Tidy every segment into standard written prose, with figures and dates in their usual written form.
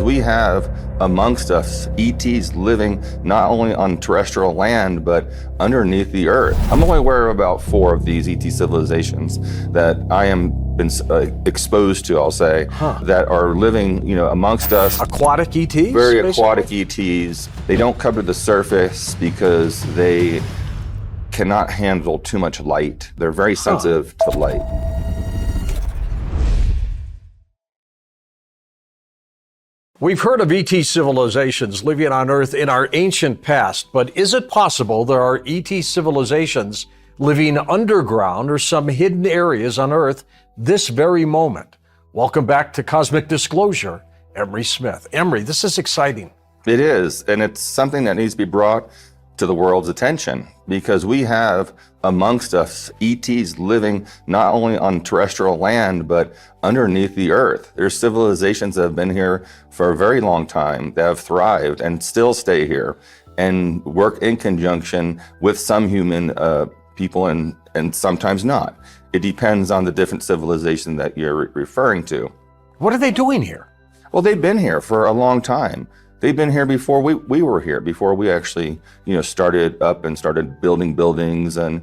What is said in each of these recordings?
We have amongst us ETs living not only on terrestrial land, but underneath the earth. I'm only aware of about 4 of these ET civilizations that I am been exposed to, I'll say, that are living, amongst us. Aquatic ETs? Very basically? aquatic ETs. They don't come to the surface because they cannot handle too much light. They're very sensitive to light. We've heard of ET civilizations living on Earth in our ancient past, but is it possible there are ET civilizations living underground or some hidden areas on Earth this very moment? Welcome back to Cosmic Disclosure, Emery Smith. Emery, this is exciting. It is, and it's something that needs to be brought to the world's attention because we have amongst us ETs living not only on terrestrial land, but underneath the earth. There's civilizations that have been here for a very long time that have thrived and still stay here and work in conjunction with some human people and sometimes not. It depends on the different civilization that you're referring to. What are they doing here? Well, they've been here for a long time. They've been here before we were here, before we actually, started up and started building buildings and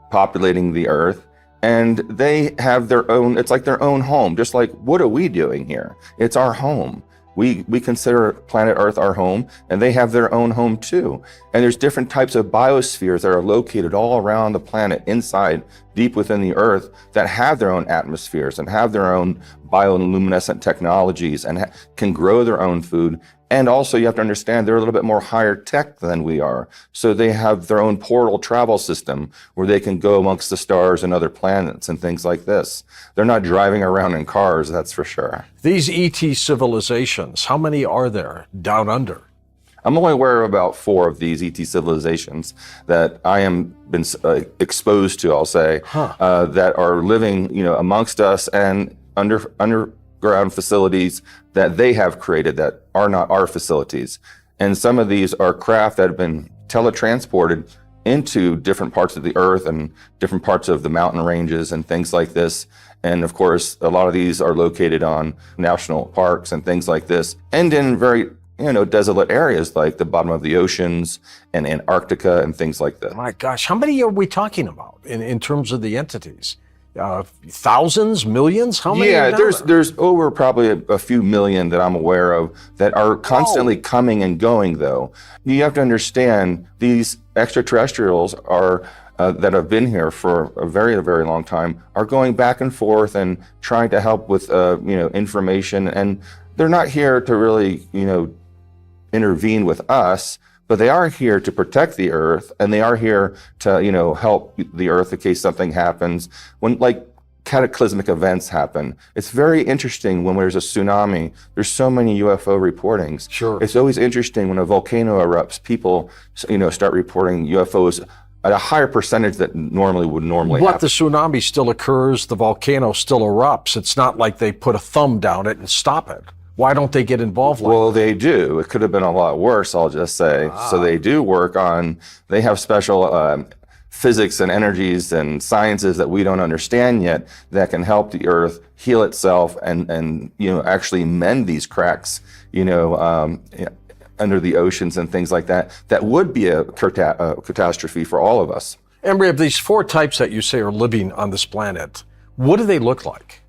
populating the earth. And they have their own, it's like their own home, just like, what are we doing here? It's our home. We consider planet Earth our home, and they have their own home too. And there's different types of biospheres that are located all around the planet, inside, deep within the Earth, that have their own atmospheres and have their own bioluminescent technologies and can grow their own food. And also you have to understand they're a little bit more higher tech than we are. So they have their own portal travel system where they can go amongst the stars and other planets and things like this. They're not driving around in cars, that's for sure. These ET civilizations, how many are there down under? I'm only aware of about 4 of these ET civilizations that I am been exposed to, I'll say, that are living, amongst us and underground facilities that they have created that are not our facilities. And some of these are craft that have been teletransported into different parts of the earth and different parts of the mountain ranges and things like this. And of course, a lot of these are located on national parks and things like this, and in very desolate areas like the bottom of the oceans and Antarctica and things like that. My gosh, how many are we talking about in terms of the entities? Thousands, millions? How many? Yeah, there's over probably a few million that I'm aware of that are constantly coming and going, though. You have to understand these extraterrestrials are that have been here for a very, very long time are going back and forth and trying to help with information, and they're not here to really intervene with us, but they are here to protect the earth, and they are here to help the earth in case something happens. When cataclysmic events happen, it's very interesting when there's a tsunami. There's so many UFO reportings. Sure. It's always interesting when a volcano erupts. People start reporting UFOs at a higher percentage that normally happen. But the tsunami still occurs, the volcano still erupts. It's not like they put a thumb down it and stop it. Why don't they get involved like Well, that? they do. It could have been a lot worse, I'll just say. So they do work on, they have special physics and energies and sciences that we don't understand yet that can help the earth heal itself and actually mend these cracks, under the oceans and things like that. That would be a catastrophe for all of us. Emery, of these 4 types that you say are living on this planet, what do they look like?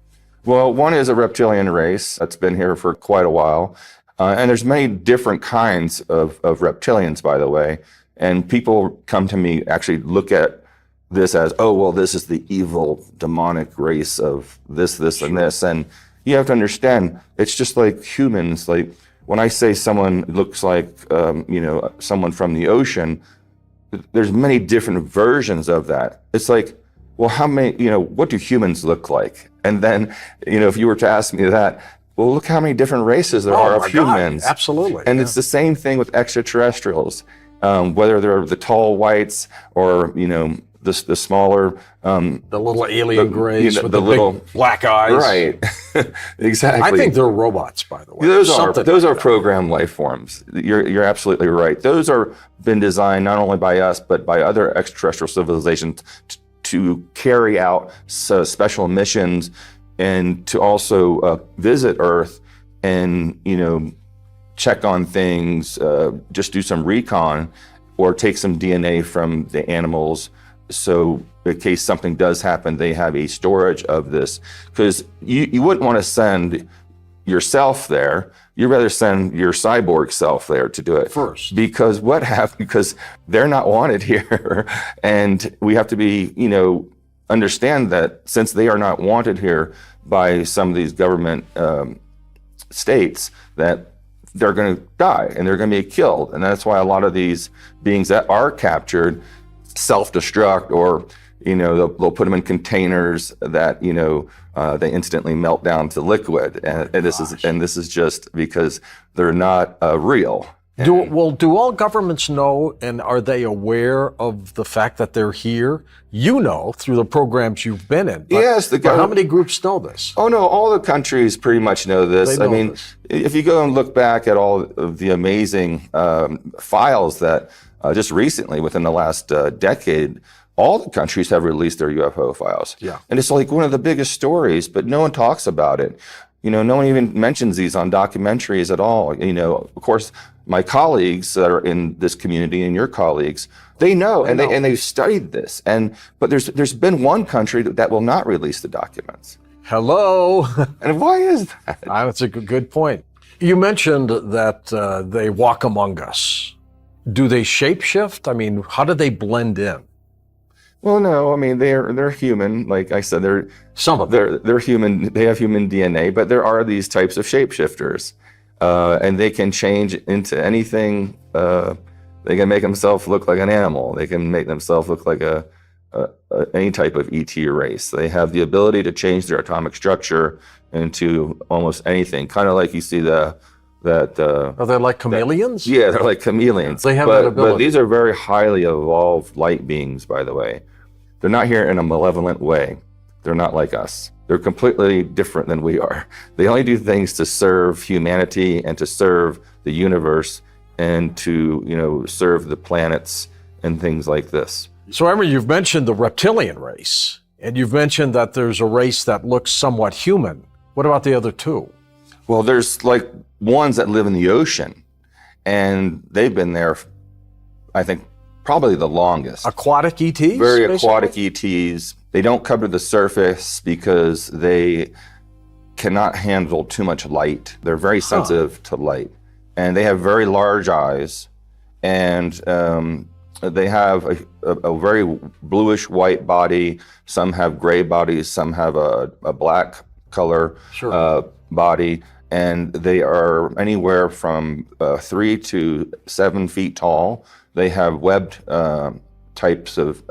Well, one is a reptilian race that's been here for quite a while. And there's many different kinds of reptilians, by the way. And people come to me, actually look at this as, oh, well, this is the evil demonic race of this, and this. And you have to understand, it's just like humans. Like when I say someone looks like, someone from the ocean, there's many different versions of that. It's like, well, how many, what do humans look like? And then, if you were to ask me that, well, look how many different races there are of humans. God, absolutely. And it's the same thing with extraterrestrials, whether they're the tall whites or, the smaller. The little alien grays with the little big black eyes. Right, exactly. I think they're robots, by the way. Those are programmed life forms. You're absolutely right. Those are been designed not only by us, but by other extraterrestrial civilizations to carry out special missions and to also visit Earth and, check on things, just do some recon, or take some DNA from the animals. So in case something does happen, they have a storage of this. Because you wouldn't want to send yourself there. You'd rather send your cyborg self there to do it first. Because because they're not wanted here. And we have to be, understand that since they are not wanted here by some of these government states, that they're going to die and they're going to be killed. And that's why a lot of these beings that are captured self-destruct, or they'll put them in containers that they instantly melt down to liquid, and this is just because they're not real. Do all governments know, and are they aware of the fact that they're here? Through the programs you've been in. But, yes, but how many groups know this? Oh no, all the countries pretty much know this. If you go and look back at all of the amazing files that just recently, within the last decade, all the countries have released their UFO files. Yeah. And it's like one of the biggest stories, but no one talks about it. No one even mentions these on documentaries at all. Of course, my colleagues that are in this community and your colleagues, they know, and they've studied this. But there's been one country that will not release the documents. Hello. And why is that? That's a good point. You mentioned that they walk among us. Do they shapeshift? How do they blend in? Well, no. They're human. Like I said, they're human. They have human DNA, but there are these types of shapeshifters, and they can change into anything. They can make themselves look like an animal. They can make themselves look like any type of ET race. They have the ability to change their atomic structure into almost anything. Kind of like you see are they like chameleons? They're like chameleons. They have that ability. But these are very highly evolved light beings, by the way. They're not here in a malevolent way. They're not like us. They're completely different than we are. They only do things to serve humanity and to serve the universe and to, serve the planets and things like this. So, Emery, you've mentioned the reptilian race, and you've mentioned that there's a race that looks somewhat human. What about the other two? Well, there's like ones that live in the ocean, and they've been there, I think, probably the longest. Aquatic ETs? Very basically? Aquatic ETs. They don't cover the surface because they cannot handle too much light. They're very sensitive to light. And they have very large eyes, and they have a very bluish white body. Some have gray bodies, some have a black color body. And they are anywhere from 3 to 7 feet tall. They have webbed types of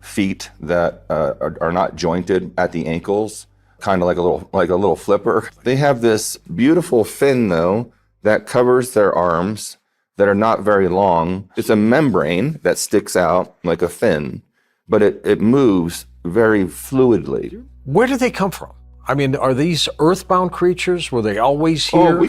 feet that are not jointed at the ankles, kind of like a little flipper. They have this beautiful fin, though, that covers their arms that are not very long. It's a membrane that sticks out like a fin, but it moves very fluidly. Where do they come from? Are these earthbound creatures? Were they always here? Oh, we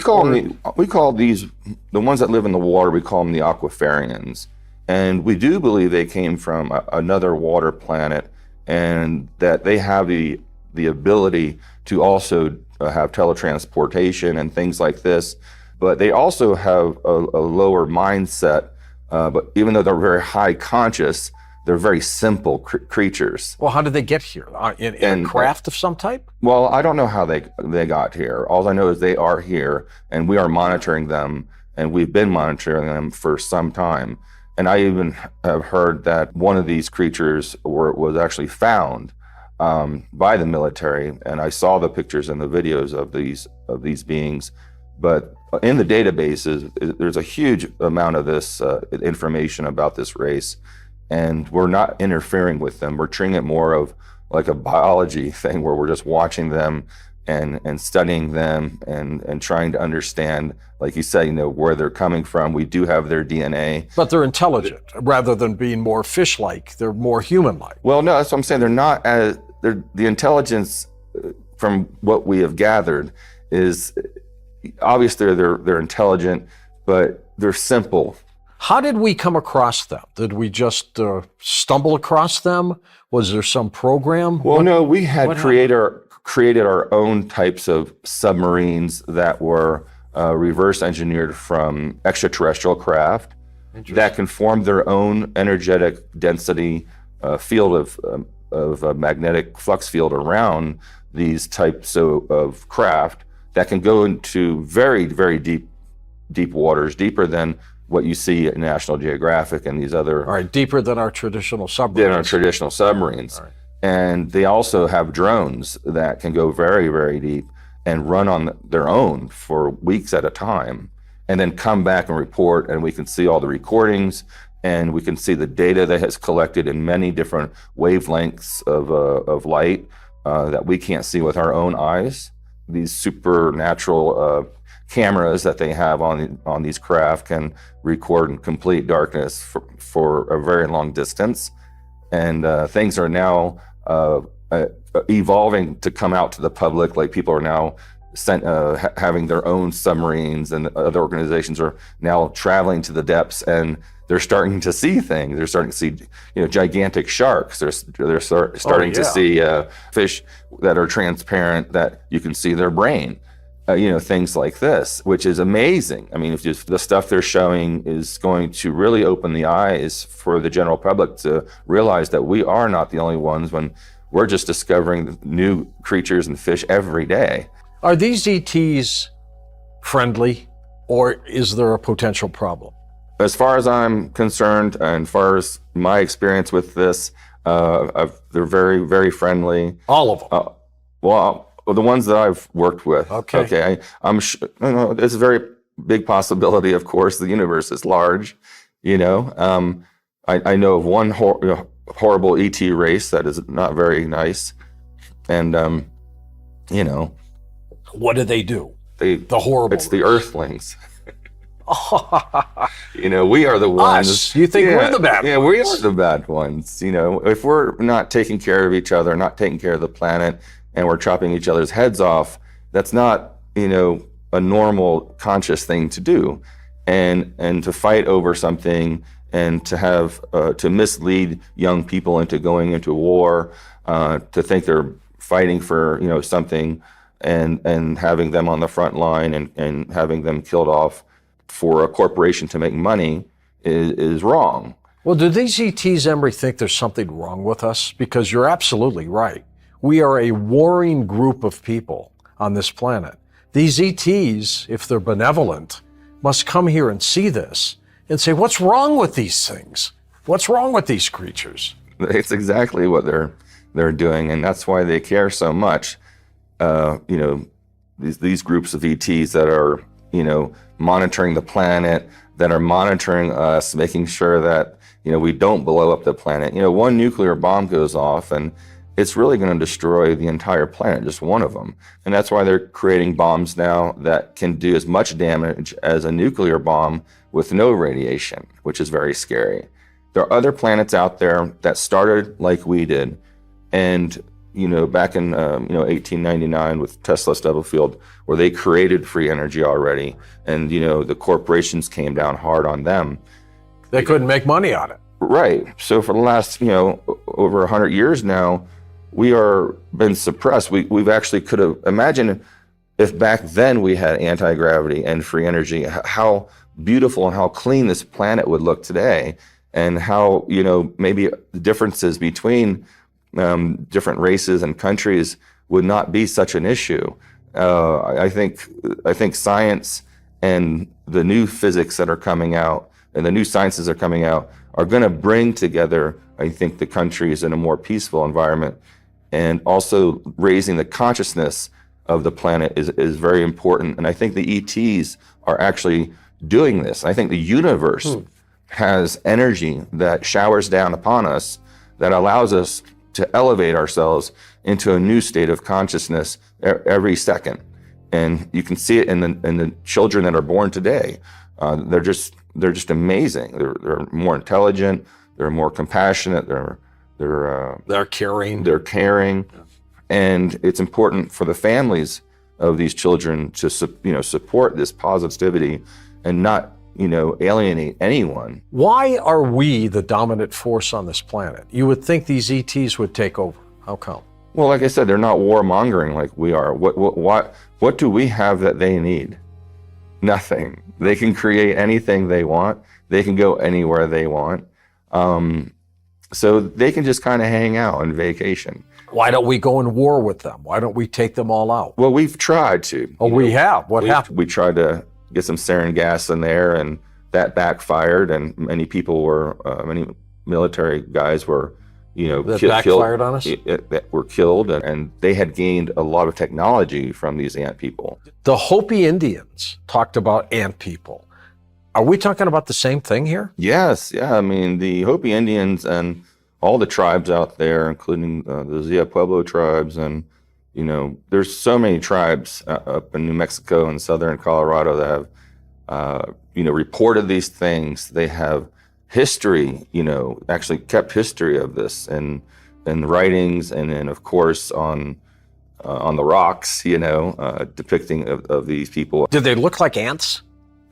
call these, the ones that live in the water, we call them the aquifarians. And we do believe they came from another water planet, and that they have the ability to also have teletransportation and things like this. But they also have a lower mindset, but even though they're very high conscious, they're very simple creatures. Well, how did they get here? In a craft of some type? Well, I don't know how they got here. All I know is they are here, and we are monitoring them, and we've been monitoring them for some time. And I even have heard that one of these creatures was actually found by the military, and I saw the pictures and the videos of these beings. But in the databases, there's a huge amount of this information about this race. And we're not interfering with them. We're treating it more of like a biology thing where we're just watching them and studying them and trying to understand, like you said, where they're coming from. We do have their DNA. But they're intelligent rather than being more fish-like. They're more human-like. Well, no, that's what I'm saying. The intelligence from what we have gathered is obviously they're intelligent, but they're simple. How did we come across them? Did we just stumble across them? Was there some program? Well, no, we had created our own types of submarines that were reverse engineered from extraterrestrial craft that can form their own energetic density field of a magnetic flux field around these types of craft that can go into very, very deep waters, deeper than what you see at National Geographic and these other. All right, deeper than our traditional submarines. Than our traditional submarines. All right. And they also have drones that can go very, very deep and run on their own for weeks at a time, and then come back and report, and we can see all the recordings, and we can see the data that has collected in many different wavelengths of light that we can't see with our own eyes. These supernatural cameras that they have on these craft can record in complete darkness for a very long distance, and things are now evolving to come out to the public. Like, people are now having their own submarines, and other organizations are now traveling to the depths, and they're starting to see things. They're starting to see, gigantic sharks. They're starting to see fish that are transparent, that you can see their brain. Things like this, which is amazing. I mean, if the stuff they're showing is going to really open the eyes for the general public to realize that we are not the only ones, when we're just discovering new creatures and fish every day. Are these ETs friendly, or is there a potential problem? As far as I'm concerned, and as far as my experience with this, they're very, very friendly. All of them? Well, the ones that I've worked with. Okay. I'm sure, it's a very big possibility. Of course, the universe is large. I know of one horrible ET race that is not very nice, and what do they do? The horrible. It's the Earthlings. We are the ones. Us? You think we're the bad ones? Yeah, we are the bad ones. If we're not taking care of each other, not taking care of the planet, and we're chopping each other's heads off, that's not, a normal conscious thing to do. And to fight over something, and to have, to mislead young people into going into war, to think they're fighting for, something, and having them on the front line, and having them killed off for a corporation to make money is wrong. Well, do these ETs, Emery, think there's something wrong with us? Because you're absolutely right. We are a warring group of people on this planet. These ETs, if they're benevolent, must come here and see this and say, what's wrong with these things? What's wrong with these creatures? It's exactly what they're doing, and that's why they care so much. These groups of ETs that are, monitoring the planet, that are monitoring us, making sure that, we don't blow up the planet. One nuclear bomb goes off, and it's really going to destroy the entire planet, just one of them. And that's why they're creating bombs now that can do as much damage as a nuclear bomb with no radiation, which is very scary. There are other planets out there that started like we did. And, back in, 1899 with Tesla Stubblefield, where they created free energy already. And, the corporations came down hard on them. They couldn't make money on it. Right. So for the last, over 100 years now, we are been suppressed. We've actually could have imagined if back then we had anti-gravity and free energy, how beautiful and how clean this planet would look today, and how, maybe the differences between different races and countries would not be such an issue. I think science and the new physics that are coming out, and the new sciences that are coming out, are going to bring together, I think, the countries in a more peaceful environment. And also raising the consciousness of the planet is very important. And I think the ETs are actually doing this. I think the universe has energy that showers down upon us that allows us to elevate ourselves into a new state of consciousness every second. And you can see it in the children that are born today. They're just amazing. They're more intelligent. They're more compassionate. They're caring. And it's important for the families of these children to support this positivity and not alienate anyone. Why are we the dominant force on this planet? You would think these ETs would take over. How come? Well, like I said, they're not warmongering like we are. What do we have that they need? Nothing. They can create anything they want. They can go anywhere they want. So they can just kind of hang out and vacation. Why don't we go in war with them? Why don't we take them all out? Well, we've tried to. Oh, we have. What happened? We tried to get some sarin gas in there, and that backfired. And many people were, many military guys were, That backfired on us? That were killed, and they had gained a lot of technology from these ant people. The Hopi Indians talked about ant people. Are we talking about the same thing here? Yes, yeah. I mean, the Hopi Indians and all the tribes out there, including the Zia Pueblo tribes, and there's so many tribes up in New Mexico and southern Colorado that have, reported these things. They have history, actually kept history of this, and writings, and then of course on the rocks, depicting of these people. Did they look like ants?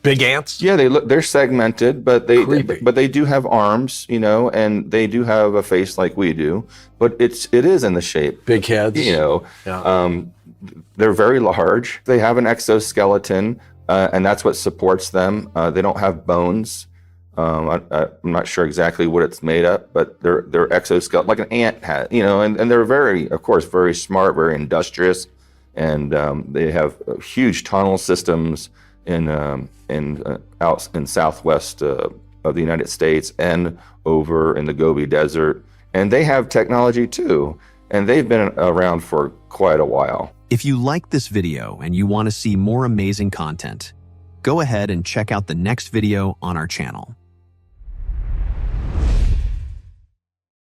Big ants? Yeah, they're segmented, but they do have arms, and they do have a face like we do, but it is in the shape. Big heads. Yeah. They're very large. They have an exoskeleton, and that's what supports them. They don't have bones. I'm not sure exactly what it's made up, but they're exoskeleton, like an ant has, and they're very, of course, very smart, very industrious, and they have huge tunnel systems out in southwest of the United States and over in the Gobi Desert. And they have technology too, and they've been around for quite a while. If you like this video and you want to see more amazing content, go ahead and check out the next video on our channel.